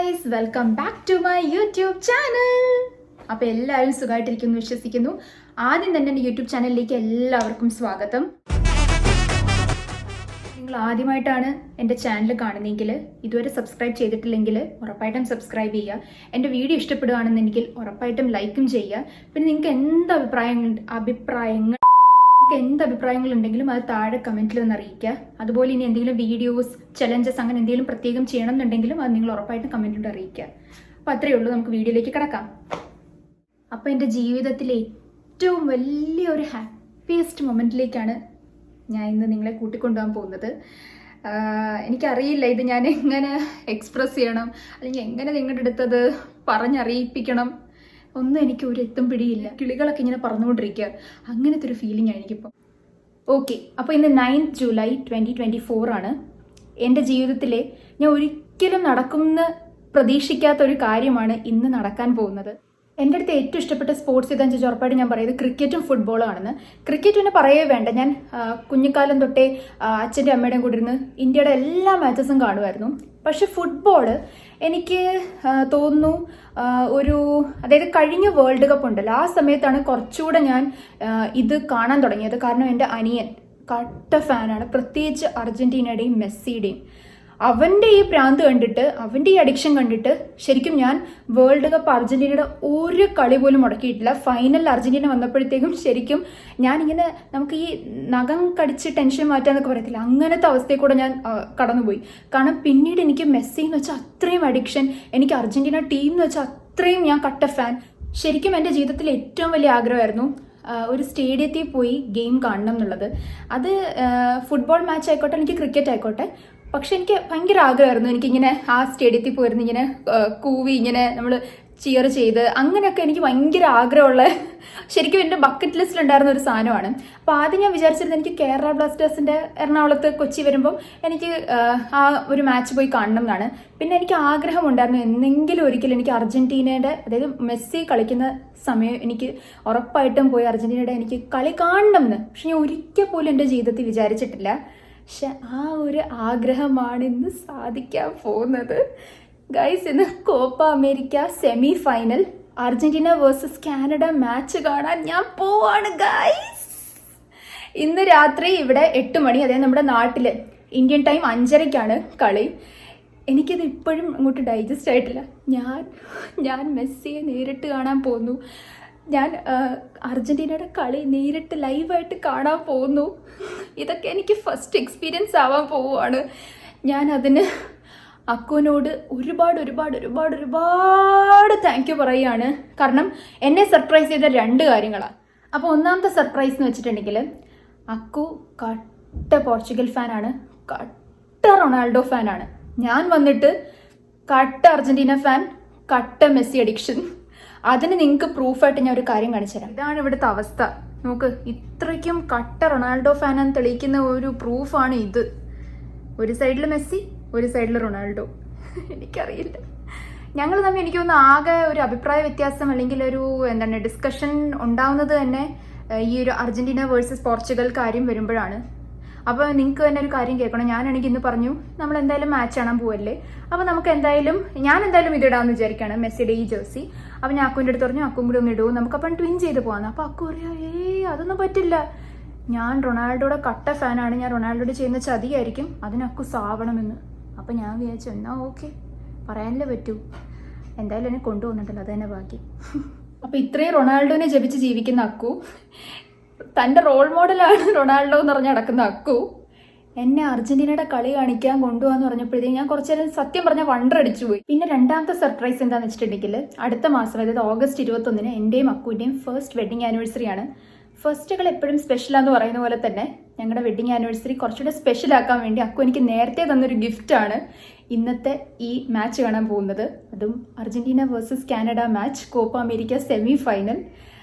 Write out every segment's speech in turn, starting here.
Guys, welcome back to my YouTube channel. അപ്പോൾ എല്ലാവരും സുഖമായിട്ടിരിക്കുന്നു വിശ്വസിക്കുന്നു. ആദ്യം തന്നെ എൻ്റെ യൂട്യൂബ് ചാനലിലേക്ക് എല്ലാവർക്കും സ്വാഗതം. നിങ്ങൾ ആദ്യമായിട്ടാണ് എൻ്റെ ചാനൽ കാണുന്നതെങ്കിൽ, ഇതുവരെ സബ്സ്ക്രൈബ് ചെയ്തിട്ടില്ലെങ്കിൽ ഉറപ്പായിട്ടും സബ്സ്ക്രൈബ് ചെയ്യുക. എൻ്റെ വീഡിയോ ഇഷ്ടപ്പെടുകയാണെന്നെങ്കിൽ ഉറപ്പായിട്ടും ലൈക്കും ചെയ്യുക. പിന്നെ നിങ്ങൾക്ക് എന്ത് അഭിപ്രായങ്ങളുണ്ടെങ്കിലും അത് താഴെ കമൻറ്റിൽ ഒന്ന് അറിയിക്കുക. അതുപോലെ ഇനി എന്തെങ്കിലും വീഡിയോസ്, ചലഞ്ചസ് അങ്ങനെ എന്തെങ്കിലും പ്രത്യേകം ചെയ്യണം എന്നുണ്ടെങ്കിലും അത് നിങ്ങൾ ഉറപ്പായിട്ടും കമൻറ്റിലൂടെ അറിയിക്കുക. അപ്പോൾ അത്രയേ ഉള്ളൂ, നമുക്ക് വീഡിയോയിലേക്ക് കിടക്കാം. അപ്പോൾ എൻ്റെ ജീവിതത്തിലെ ഏറ്റവും വലിയൊരു ഹാപ്പിയസ്റ്റ് മൊമെൻറ്റിലേക്കാണ് ഞാൻ ഇന്ന് നിങ്ങളെ കൂട്ടിക്കൊണ്ടുപോകാൻ പോകുന്നത്. എനിക്കറിയില്ല ഇത് ഞാൻ എങ്ങനെ എക്സ്പ്രസ് ചെയ്യണം, അല്ലെങ്കിൽ എങ്ങനെ നിങ്ങളുടെ അടുത്തത് പറഞ്ഞറിയിപ്പിക്കണം, ഒന്നും എനിക്ക് ഒരു എത്തും പിടിയില്ല. കിളികളൊക്കെ ഇങ്ങനെ പറന്നുകൊണ്ടിരിക്കുക, അങ്ങനത്തെ ഒരു ഫീലിംഗ് ആണ് എനിക്കിപ്പോൾ. ഓക്കെ, അപ്പോൾ ഇന്ന് 9th July 2024 ആണ്. എൻ്റെ ജീവിതത്തിലെ ഞാൻ ഒരിക്കലും നടക്കുമെന്ന് പ്രതീക്ഷിക്കാത്ത ഒരു കാര്യമാണ് ഇന്ന് നടക്കാൻ പോകുന്നത്. എൻ്റെ അടുത്ത് ഏറ്റവും ഇഷ്ടപ്പെട്ട സ്പോർട്സ് ഏതാണെന്ന് ചോദിച്ചാൽ ഉറപ്പായിട്ട് ഞാൻ പറയുന്നത് ക്രിക്കറ്റും ഫുട്ബോളും ആണെന്ന്. ക്രിക്കറ്റ് പിന്നെ പറയേ വേണ്ട, ഞാൻ കുഞ്ഞിക്കാലം തൊട്ടേ അച്ഛൻ്റെ അമ്മയുടെയും കൂടെ ഇരുന്ന് ഇന്ത്യയുടെ എല്ലാ മാച്ചസും കാണുമായിരുന്നു. പക്ഷെ ഫുട്ബോൾ എനിക്ക് തോന്നുന്നു അതായത് കഴിഞ്ഞ വേൾഡ് കപ്പ് ഉണ്ടല്ലോ, ആ സമയത്താണ് കുറച്ചുകൂടെ ഞാൻ ഇത് കാണാൻ തുടങ്ങിയത്. കാരണം എൻ്റെ അനിയൻ കട്ട ഫാനാണ്, പ്രത്യേകിച്ച് അർജന്റീനയുടെയും മെസ്സിയുടെയും. അവൻ്റെ ഈ പ്രാന്ത് കണ്ടിട്ട്, അവൻ്റെ ഈ അഡിക്ഷൻ കണ്ടിട്ട് ശരിക്കും ഞാൻ വേൾഡ് കപ്പ് അർജന്റീനയുടെ ഒരു കളി പോലും മുടക്കിയിട്ടില്ല. ഫൈനലിൽ അർജന്റീന വന്നപ്പോഴത്തേക്കും ശരിക്കും ഞാനിങ്ങനെ, നമുക്ക് ഈ നഖം കടിച്ച് ടെൻഷൻ മാറ്റാന്നൊക്കെ പറയത്തില്ല, അങ്ങനത്തെ അവസ്ഥയിൽ കൂടെ ഞാൻ കടന്നുപോയി. കാരണം പിന്നീട് എനിക്ക് മെസ്സി എന്ന് വെച്ചാൽ അത്രയും അഡിക്ഷൻ, എനിക്ക് അർജന്റീന ടീം എന്ന് വെച്ചാൽ അത്രയും ഞാൻ കട്ട ഫാൻ. ശരിക്കും എൻ്റെ ജീവിതത്തിൽ ഏറ്റവും വലിയ ആഗ്രഹമായിരുന്നു ഒരു സ്റ്റേഡിയത്തിൽ പോയി ഗെയിം കാണണം എന്നുള്ളത്. അത് ഫുട്ബോൾ മാച്ച് ആയിക്കോട്ടെ, എനിക്ക് ക്രിക്കറ്റ് ആയിക്കോട്ടെ. പക്ഷെ എനിക്ക് ഭയങ്കര ആഗ്രഹമായിരുന്നു എനിക്കിങ്ങനെ ആ സ്റ്റേഡിയത്തിൽ പോയിരുന്നു ഇങ്ങനെ കൂവി ഇങ്ങനെ നമ്മൾ ചിയർ ചെയ്ത്, അങ്ങനെയൊക്കെ എനിക്ക് ഭയങ്കര ആഗ്രഹമുള്ള, ശരിക്കും എൻ്റെ ബക്കറ്റ് ലിസ്റ്റിലുണ്ടായിരുന്ന ഒരു സാധനമാണ്. അപ്പോൾ ആദ്യം ഞാൻ വിചാരിച്ചിരുന്നത് എനിക്ക് കേരള ബ്ലാസ്റ്റേഴ്സിൻ്റെ എറണാകുളത്ത് കൊച്ചി വരുമ്പം എനിക്ക് ആ ഒരു മാച്ച് പോയി കാണണം എന്നാണ്. പിന്നെ എനിക്ക് ആഗ്രഹമുണ്ടായിരുന്നു എന്തെങ്കിലും ഒരിക്കലും എനിക്ക് അർജന്റീനയുടെ, അതായത് മെസ്സി കളിക്കുന്ന സമയം എനിക്ക് ഉറപ്പായിട്ടും പോയി അർജന്റീനയുടെ എനിക്ക് കളി കാണണം എന്ന്. പക്ഷെ ഞാൻ ഒരിക്കൽ പോലും എൻ്റെ ജീവിതത്തിൽ വിചാരിച്ചിട്ടില്ല. പക്ഷെ ആ ഒരു ആഗ്രഹമാണ് ഇന്ന് സാധിക്കാൻ പോകുന്നത്. ഗൈസ്, ഇന്ന് Copa America semi final Argentina versus Canada match കാണാൻ ഞാൻ പോവാണ് ഗൈസ്. ഇന്ന് രാത്രി ഇവിടെ 8 മണി, അതായത് നമ്മുടെ നാട്ടിൽ ഇന്ത്യൻ ടൈം 5:30 കളി. എനിക്കിത് ഇപ്പോഴും അങ്ങോട്ട് ഡൈജസ്റ്റ് ആയിട്ടില്ല. ഞാൻ മെസ്സിയെ നേരിട്ട് കാണാൻ പോകുന്നു. ഞാൻ അർജന്റീനയുടെ കളി നേരിട്ട് ലൈവായിട്ട് കാണാൻ പോകുന്നു. ഇതൊക്കെ എനിക്ക് ഫസ്റ്റ് എക്സ്പീരിയൻസ് ആവാൻ പോവുകയാണ്. ഞാൻ അതിന് അക്കുവിനോട് ഒരുപാട് താങ്ക് യു പറയുകയാണ്. കാരണം എന്നെ സർപ്രൈസ് ചെയ്ത 2 കാര്യങ്ങളാണ്. അപ്പോൾ ഒന്നാമത്തെ സർപ്രൈസ് എന്ന് വെച്ചിട്ടുണ്ടെങ്കിൽ, അക്കു കട്ട പോർച്ചുഗൽ ഫാനാണ്, കട്ട റൊണാൾഡോ ഫാനാണ്. ഞാൻ വന്നിട്ട് കട്ട അർജന്റീന ഫാൻ, കട്ട മെസ്സി അഡിക്ഷൻ. അതിന് നിങ്ങൾക്ക് പ്രൂഫായിട്ട് ഞാൻ ഒരു കാര്യം കാണിച്ചു തരാം. ഇതാണ് ഇവിടുത്തെ അവസ്ഥ. നമുക്ക് ഇത്രയ്ക്കും കട്ട റൊണാൾഡോ ഫാനാന്ന് തെളിയിക്കുന്ന ഒരു പ്രൂഫാണ് ഇത്. ഒരു സൈഡിൽ മെസ്സി, ഒരു സൈഡിൽ റൊണാൾഡോ. എനിക്കറിയില്ല, ഞങ്ങൾ തമ്മിൽ എനിക്ക് തോന്നുന്നു ആകെ ഒരു അഭിപ്രായ വ്യത്യാസം അല്ലെങ്കിൽ ഒരു ഡിസ്കഷൻ ഉണ്ടാവുന്നത് തന്നെ ഈ ഒരു അർജന്റീന വേഴ്സസ് പോർച്ചുഗൽ കാര്യം വരുമ്പോഴാണ്. അപ്പോൾ നിങ്ങൾക്ക് തന്നെ ഒരു കാര്യം കേൾക്കണം. ഞാനാണെങ്കിൽ ഇന്ന് പറഞ്ഞു നമ്മൾ എന്തായാലും മാച്ച് കാണാൻ പോവല്ലേ, അപ്പോൾ ഞാൻ എന്തായാലും ഇതിടാമെന്ന് വിചാരിക്കുകയാണ്, മെസ്സിയുടെ ഈ ജേഴ്സി. അപ്പോൾ ഞാൻ അക്കുവിൻ്റെ അടുത്ത് പറഞ്ഞു അക്കും കൂടി ഒന്ന് ഇടും, നമുക്കപ്പം ട്വിൻ ചെയ്ത് പോകാമെന്ന്. അപ്പോൾ അക്കു പറയാ, അതൊന്നും പറ്റില്ല, ഞാൻ റൊണാൾഡോയുടെ കട്ട ഫാനാണ്, ഞാൻ റൊണാൾഡോയുടെ ചെയ്യുന്ന ചതിയായിരിക്കും, അതിന് അക്കു സാവണമെന്ന്. അപ്പോൾ ഞാൻ വിചാരിച്ചു എന്നാൽ ഓക്കെ, പറയാനല്ലേ പറ്റൂ, എന്തായാലും എന്നെ കൊണ്ടുപോകുന്നുണ്ടല്ലോ, അത് തന്നെ ബാക്കി. അപ്പോൾ ഇത്രയും റൊണാൾഡോനെ ജപിച്ച് ജീവിക്കുന്ന അക്കു, തൻ്റെ റോൾ മോഡലാണ് റൊണാൾഡോ എന്ന് പറഞ്ഞ് നടക്കുന്ന അക്കു, എന്നെ അർജന്റീനയുടെ കളി കാണിക്കാൻ കൊണ്ടുപോകാന്ന് പറഞ്ഞപ്പോഴത്തേക്കും ഞാൻ കുറച്ചു നേരം സത്യം പറഞ്ഞാൽ വണ്ടർ അടിച്ചു പോയി. പിന്നെ രണ്ടാമത്തെ സർപ്രൈസ് എന്താണെന്ന് വെച്ചിട്ടുണ്ടെങ്കിൽ, അടുത്ത മാസം അതായത് August 21 എൻ്റെയും അക്കുവിൻ്റെയും ഫസ്റ്റ് വെഡിങ് ആനിവേഴ്സറി ആണ്. ഫസ്റ്റുകൾ എപ്പോഴും സ്പെഷ്യലാന്ന് പറയുന്ന പോലെ തന്നെ ഞങ്ങളുടെ വെഡിങ് ആനിവേഴ്സറി കുറച്ചുകൂടെ സ്പെഷ്യലാക്കാൻ വേണ്ടി അക്കു എനിക്ക് നേരത്തെ തന്നൊരു ഗിഫ്റ്റാണ് ഇന്നത്തെ ഈ മാച്ച് കാണാൻ പോകുന്നത്. അതും Argentina versus Canada match, Copa America semi final.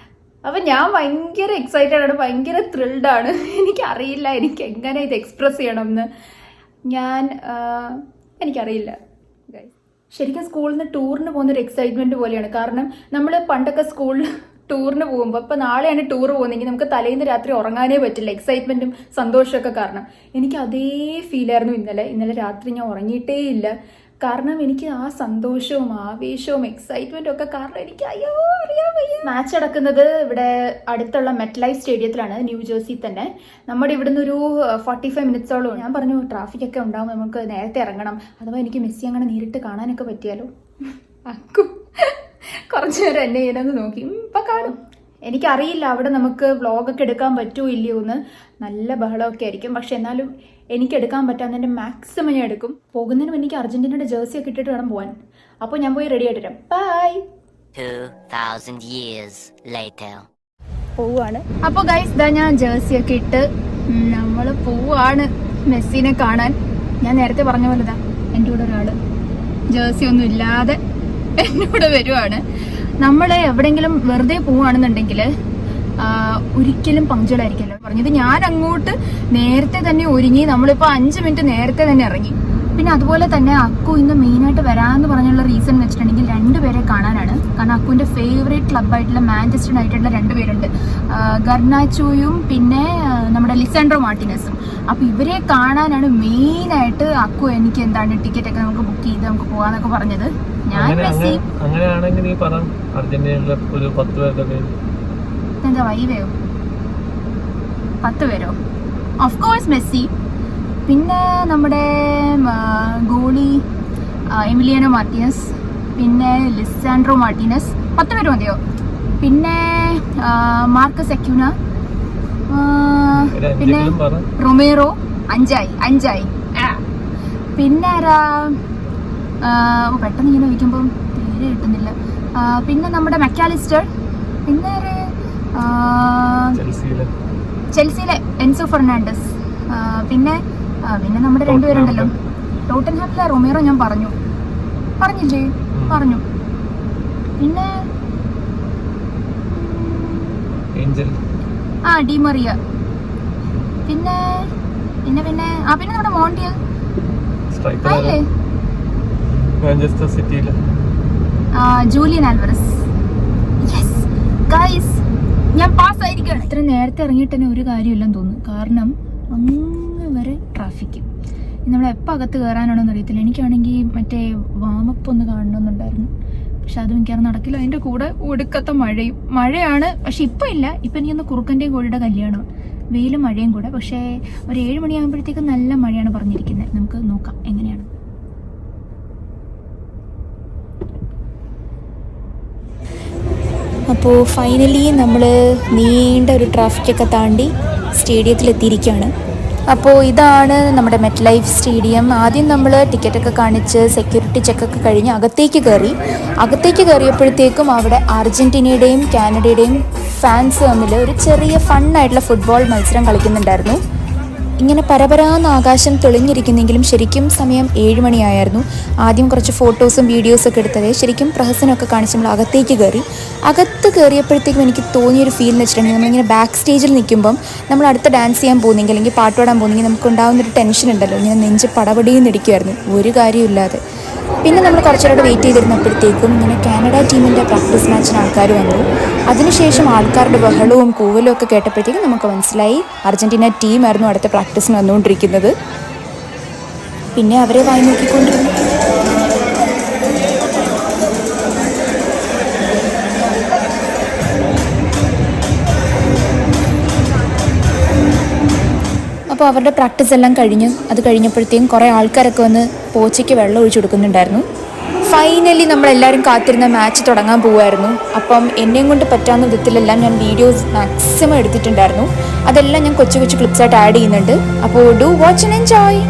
അപ്പം ഞാൻ ഭയങ്കര എക്സൈറ്റഡ് ആണ്, ഭയങ്കര ത്രിൽഡാണ്. എനിക്കറിയില്ല എനിക്ക് എങ്ങനെ ഇത് എക്സ്പ്രസ് ചെയ്യണമെന്ന്. എനിക്കറിയില്ല. ശരിക്കും സ്കൂളിൽ നിന്ന് ടൂറിന് പോകുന്നൊരു എക്സൈറ്റ്മെൻറ്റ് പോലെയാണ്. കാരണം നമ്മൾ പണ്ടൊക്കെ സ്കൂളിൽ ടൂറിന് പോകുമ്പോൾ, ഇപ്പോൾ നാളെയാണ് ടൂർ പോകുന്നതെങ്കിൽ നമുക്ക് തലേന്ന് രാത്രി ഉറങ്ങാനേ പറ്റില്ല, എക്സൈറ്റ്മെൻറ്റും സന്തോഷമൊക്കെ കാരണം. എനിക്ക് അതേ ഫീലായിരുന്നു ഇന്നലെ രാത്രി. ഞാൻ ഉറങ്ങിയിട്ടേ ഇല്ല. കാരണം എനിക്ക് ആ സന്തോഷവും ആവേശവും എക്സൈറ്റ്മെന്റും ഒക്കെ കാരണം എനിക്ക് അറിയാൻ വയ്യ. മാച്ച് നടക്കുന്നത് ഇവിടെ അടുത്തുള്ള മെറ്റ് സ്റ്റേഡിയത്തിലാണ്, ന്യൂജേഴ്സി തന്നെ. നമ്മുടെ ഇവിടുന്ന് ഒരു 45 മിനിറ്റ്സോളം. ഞാൻ പറഞ്ഞു ട്രാഫിക് ഒക്കെ ഉണ്ടാവും, നമുക്ക് നേരത്തെ ഇറങ്ങണം, അഥവാ എനിക്ക് മെസ്സി അങ്ങനെ നേരിട്ട് കാണാനൊക്കെ പറ്റിയാലോ. അക്കു കുറച്ചു നേരം എന്നെ ഇങ്ങനെ നോക്കി, ഇപ്പൊ കാണും. എനിക്കറിയില്ല അവിടെ നമുക്ക് വ്ളോഗൊക്കെ എടുക്കാൻ പറ്റുമോ ഇല്ലയോ എന്ന്. നല്ല ബഹളമൊക്കെ ആയിരിക്കും, പക്ഷെ എന്നാലും എനിക്ക് എടുക്കാൻ പറ്റാത്തതിൻ്റെ മാക്സിമം ഞാൻ എടുക്കും. പോകുന്നതിനും എനിക്ക് അർജന്റീനയുടെ ജേഴ്സി ഒക്കെ ഇട്ടിട്ട് വേണം പോകാൻ. അപ്പോൾ ഞാൻ പോയി റെഡി ആയിട്ട് വരാം. ബൈ. 2000 years later. പോവാണ്. അപ്പോൾ ഗൈസ് ഇതാ ഞാൻ ജേഴ്സി ഒക്കെ ഇട്ട് നമ്മൾ പോവാണ് മെസ്സിനെ കാണാൻ. ഞാൻ നേരത്തെ പറഞ്ഞ പോലെ ഇതാ എൻ്റെ കൂടെ ഒരാൾ ജേഴ്സി ഒന്നും ഇല്ലാതെ എൻ്റെ കൂടെ വരുവാണ്. നമ്മൾ എവിടെയെങ്കിലും വെറുതെ പോവുകയാണെന്നുണ്ടെങ്കിൽ ഒരിക്കലും പങ്ക്ച്വലായിരിക്കല്ലോ പറഞ്ഞത്. ഞാൻ അങ്ങോട്ട് നേരത്തെ തന്നെ ഒരുങ്ങി, നമ്മളിപ്പോൾ 5 മിനിറ്റ് നേരത്തെ തന്നെ ഇറങ്ങി. പിന്നെ അതുപോലെ തന്നെ അക്കു ഇന്ന് മെയിനായിട്ട് വരാമെന്ന് പറഞ്ഞുള്ള റീസൺ എന്ന് വെച്ചിട്ടുണ്ടെങ്കിൽ 2 പേരെ കാണാനാണ്. കാരണം അക്കുവിൻ്റെ ഫേവറേറ്റ് ക്ലബ്ബായിട്ടുള്ള മാഞ്ചസ്റ്റർ യുണൈറ്റഡിലെ 2 പേരുണ്ട്, ഗർനാച്ചോയും പിന്നെ നമ്മുടെ ലിസാൻഡ്രോ മാർട്ടിനസും. അപ്പോൾ ഇവരെ കാണാനാണ് മെയിനായിട്ട് അക്കു എനിക്ക് എന്താണ് ടിക്കറ്റൊക്കെ നമുക്ക് ബുക്ക് ചെയ്ത് നമുക്ക് പോകാന്നൊക്കെ പറഞ്ഞത്. ഞാൻ മെസ്സി അങ്ങനെയാണെങ്കിൽ നീ പറ അർജന്റീനയിലെ ഒരു 10 പേരുടെ പേര്. എന്താ വൈവയോ 10 പേരോ? ഓഫ് കോഴ്സ് മെസ്സി, പിന്നെ നമ്മുടെ ഗോളി എമിലിയാനോ മാർട്ടിനസ്, പിന്നെ ലിസാൻഡ്രോ മാർട്ടിനസ്. 10 പേര് മതിയോ? പിന്നെ മാർക്കസ് അക്യൂന, പിന്നെ റൊമേറോ. 5 പിന്നെ ആരാ പെട്ടെന്ന് ഇങ്ങനെ വയ്ക്കുമ്പം പേര് കിട്ടുന്നില്ല. പിന്നെ നമ്മുടെ മെക്കാലിസ്റ്റർ, പിന്നെ ചെൽസിയിലെ എൻസോ ഫെർണാണ്ടസ്, പിന്നെ നമ്മുടെ 2 പേരുണ്ടല്ലോ ടോട്ടൻഹാമിലെ റൊമേറോ. ഞാൻ പറഞ്ഞില്ലേ? പറഞ്ഞു. പിന്നെ ഡിമറിയ, പിന്നെ നമ്മുടെ മോണ്ടിയൽ ആയില്ലേ, മാഞ്ചസ്റ്റർ സിറ്റിയിലെ ജൂലിയൻ ആൽവറസ്. യെസ് ഗൈസ്, ഞാൻ പാസ്സായിരിക്കുകയാണ്. ഇത്ര നേരത്തെ ഇറങ്ങിയിട്ട് തന്നെ ഒരു കാര്യമില്ലെന്ന് തോന്നുന്നു, കാരണം അങ്ങ് വരെ ട്രാഫിക്. നമ്മൾ എപ്പോൾ അകത്ത് കയറാനാണോന്ന് അറിയത്തില്ല. എനിക്കാണെങ്കിൽ മറ്റേ വാമപ്പ് ഒന്ന് കാണണമെന്നുണ്ടായിരുന്നു, പക്ഷെ അത് മിക്കവാറും നടക്കില്ല. അതിൻ്റെ കൂടെ ഒടുക്കത്തെ മഴയാണ്. പക്ഷെ ഇപ്പം ഇല്ല, ഇപ്പം എനിക്കൊന്ന് കുറുക്കൻ്റെയും കോഴിയുടെ കല്യാണം, വെയിലും മഴയും കൂടെ. പക്ഷേ ഒരു 7 മണിയാകുമ്പോഴത്തേക്കും നല്ല മഴയാണ് പറഞ്ഞിരിക്കുന്നത്. നമുക്ക് നോക്കാം എങ്ങനെയാണ്. അപ്പോൾ ഫൈനലി നമ്മൾ നീണ്ട ഒരു ട്രാഫിക്കൊക്കെ താണ്ടി സ്റ്റേഡിയത്തിലെത്തിയിരിക്കുകയാണ്. അപ്പോൾ ഇതാണ് നമ്മുടെ മെറ്റ് ലൈഫ് സ്റ്റേഡിയം. ആദ്യം നമ്മൾ ടിക്കറ്റൊക്കെ കാണിച്ച് സെക്യൂരിറ്റി ചെക്കൊക്കെ കഴിഞ്ഞ് അകത്തേക്ക് കയറിയപ്പോഴത്തേക്കും അവിടെ അർജൻറ്റീനയുടെയും കാനഡയുടെയും ഫാൻസ് തമ്മിൽ ഒരു ചെറിയ ഫണ്ണായിട്ടുള്ള ഫുട്ബോൾ മത്സരം കളിക്കുന്നുണ്ടായിരുന്നു. ഇങ്ങനെ പരപരാന്ന് ആകാശം തെളിഞ്ഞിരിക്കുന്നെങ്കിലും ശരിക്കും സമയം 7 മണിയായിരുന്നു. ആദ്യം കുറച്ച് ഫോട്ടോസും വീഡിയോസൊക്കെ എടുത്തത് ശരിക്കും പ്രഹസനമൊക്കെ കാണിച്ച് നമ്മൾ അകത്ത് കയറിയപ്പോഴത്തേക്കും എനിക്ക് തോന്നിയൊരു ഫീൽ എന്ന് വെച്ചിട്ടുണ്ടെങ്കിൽ നമ്മളിങ്ങനെ ബാക്ക് സ്റ്റേജിൽ നിൽക്കുമ്പം നമ്മൾ അടുത്ത ഡാൻസ് ചെയ്യാൻ പോകുന്നെങ്കിൽ അല്ലെങ്കിൽ പാട്ട് പാടാൻ പോകുന്നെങ്കിൽ നമുക്ക് ഉണ്ടാകുന്നൊരു ടെൻഷൻ ഉണ്ടല്ലോ, ഇങ്ങനെ നെഞ്ച് പടപടിയെന്നിരിക്കുമായിരുന്നു ഒരു കാര്യമില്ലാതെ. പിന്നെ നമ്മൾ കുറച്ചുകൂടെ വെയിറ്റ് ചെയ്തിരുന്നപ്പോഴത്തേക്കും ഇങ്ങനെ കാനഡ ടീമിൻ്റെ പ്രാക്ടീസ് മാച്ചിന് ആൾക്കാർ വന്നു. അതിനുശേഷം ആൾക്കാരുടെ ബഹളവും കൂവലും ഒക്കെ കേട്ടപ്പോഴത്തേക്കും നമുക്ക് മനസ്സിലായി അർജൻറ്റീന ടീമായിരുന്നു അടുത്ത പ്രാക്ടീസിന് വന്നുകൊണ്ടിരിക്കുന്നത്. പിന്നെ അവരെ വായി നോക്കിക്കൊണ്ടിരുന്നു. അപ്പോൾ അവരുടെ പ്രാക്ടീസ് എല്ലാം അത് കഴിഞ്ഞപ്പോഴത്തേക്കും കുറേ ആൾക്കാരൊക്കെ വന്ന് പോച്ചയ്ക്ക് വെള്ളം ഒഴിച്ചു കൊടുക്കുന്നുണ്ടായിരുന്നു. ഫൈനലി നമ്മളെല്ലാവരും കാത്തിരുന്ന മാച്ച് തുടങ്ങാൻ പോവുമായിരുന്നു. അപ്പം എന്നെയും കൊണ്ട് പറ്റാവുന്ന വിധത്തിലെല്ലാം ഞാൻ വീഡിയോസ് മാക്സിമം എടുത്തിട്ടുണ്ടായിരുന്നു. അതെല്ലാം ഞാൻ കൊച്ചു ക്ലിപ്സായിട്ട് ആഡ് ചെയ്യുന്നുണ്ട്. അപ്പോൾ ഡു വാച്ച് ആൻഡ് എൻജോയ്.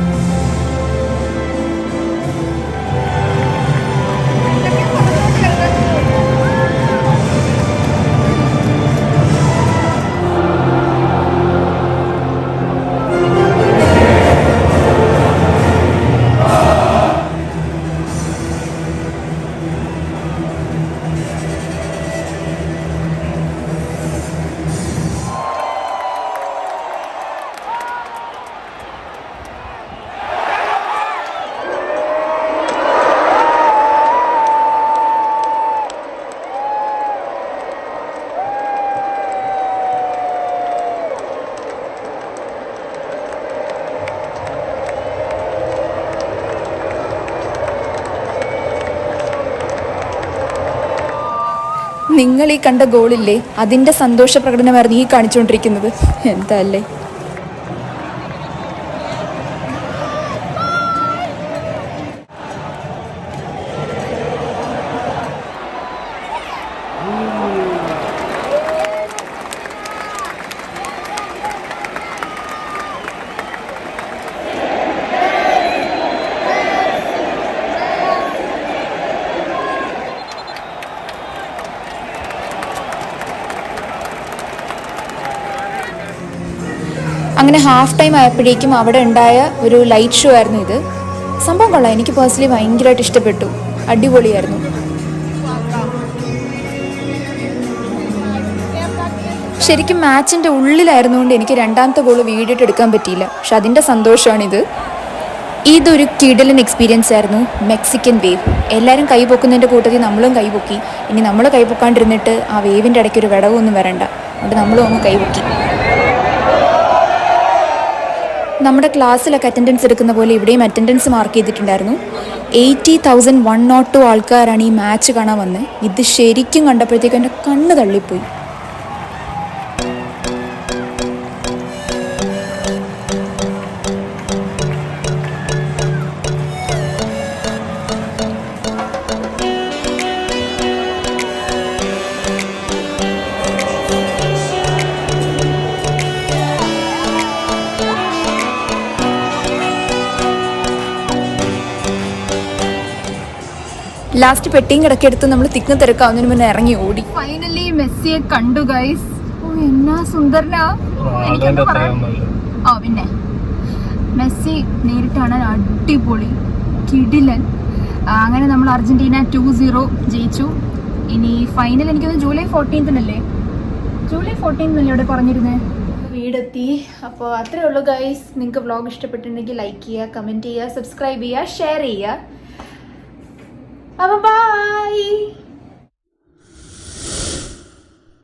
നിങ്ങൾ ഈ കണ്ട ഗോളില്ലേ, അതിൻ്റെ സന്തോഷ പ്രകടനമായിരുന്നു ഈ കാണിച്ചുകൊണ്ടിരിക്കുന്നത്. എന്താ അല്ലേ. അങ്ങനെ ഹാഫ് ടൈം ആയപ്പോഴേക്കും അവിടെ ഉണ്ടായ ഒരു ലൈറ്റ് ഷോ ആയിരുന്നു ഇത്. സംഭവം കൊള്ളാം, എനിക്ക് പേഴ്സണലി ഭയങ്കരമായിട്ട് ഇഷ്ടപ്പെട്ടു. അടിപൊളിയായിരുന്നു. ശരിക്കും മാച്ചിൻ്റെ ഉള്ളിലായിരുന്നുകൊണ്ട് എനിക്ക് രണ്ടാമത്തെ ഗോൾ വീഡിയോ എടുക്കാൻ പറ്റിയില്ല. പക്ഷെ അതിൻ്റെ സന്തോഷമാണിത്. ഇതൊരു കിടിലൻ എക്സ്പീരിയൻസ് ആയിരുന്നു. Mexican wave. എല്ലാവരും കൈ പൊക്കുന്നതിൻ്റെ കൂട്ടത്തിൽ നമ്മളും കൈ പൊക്കി. ഇനി നമ്മൾ കൈ പൊക്കാണ്ടിരുന്നിട്ട് ആ വേവിൻ്റെ ഇടയ്ക്ക് ഒരു വിടവൊന്നും വരണ്ട. അതുകൊണ്ട് നമ്മളും അങ്ങ് കൈ പൊക്കി. നമ്മുടെ ക്ലാസ്സിലൊക്കെ അറ്റൻഡൻസ് എടുക്കുന്ന പോലെ ഇവിടെയും അറ്റൻഡൻസ് മാർക്ക് ചെയ്തിട്ടുണ്ടായിരുന്നു. 80,102 ആൾക്കാരാണ് ഈ മാച്ച് കാണാൻ വന്നത്. ഇത് ശരിക്കും കണ്ടപ്പോഴത്തേക്കും എൻ്റെ കണ്ണ് തള്ളിപ്പോയി. ലാസ്റ്റ് പെട്ടിയും കിടക്കെടുത്ത് നമ്മൾ തിക്ക് തിരക്കാവുന്നതിന് മുന്നേ ഇറങ്ങി ഓടി. ഫൈനലി മെസ്സിയെ കണ്ടു ഗൈസ്. എന്നാ സുന്ദരനാ. പിന്നെ മെസ്സി നേരിട്ടാണ് അടിപൊളി കിടിലൻ. അങ്ങനെ നമ്മൾ അർജന്റീന 2-0 ജയിച്ചു. ഇനി ഫൈനൽ എനിക്കൊന്ന് ജൂലൈ 14 ജൂലൈ 14 ഇവിടെ പറഞ്ഞിരുന്നേ. വീടെത്തി. അപ്പോൾ അത്രേ ഉള്ളൂ ഗൈസ്. നിങ്ങൾക്ക് വ്ളോഗ് ഇഷ്ടപ്പെട്ടിട്ടുണ്ടെങ്കിൽ ലൈക്ക് ചെയ്യുക, കമൻറ്റ് ചെയ്യുക, സബ്സ്ക്രൈബ് ചെയ്യുക, ഷെയർ ചെയ്യുക. Bye-bye.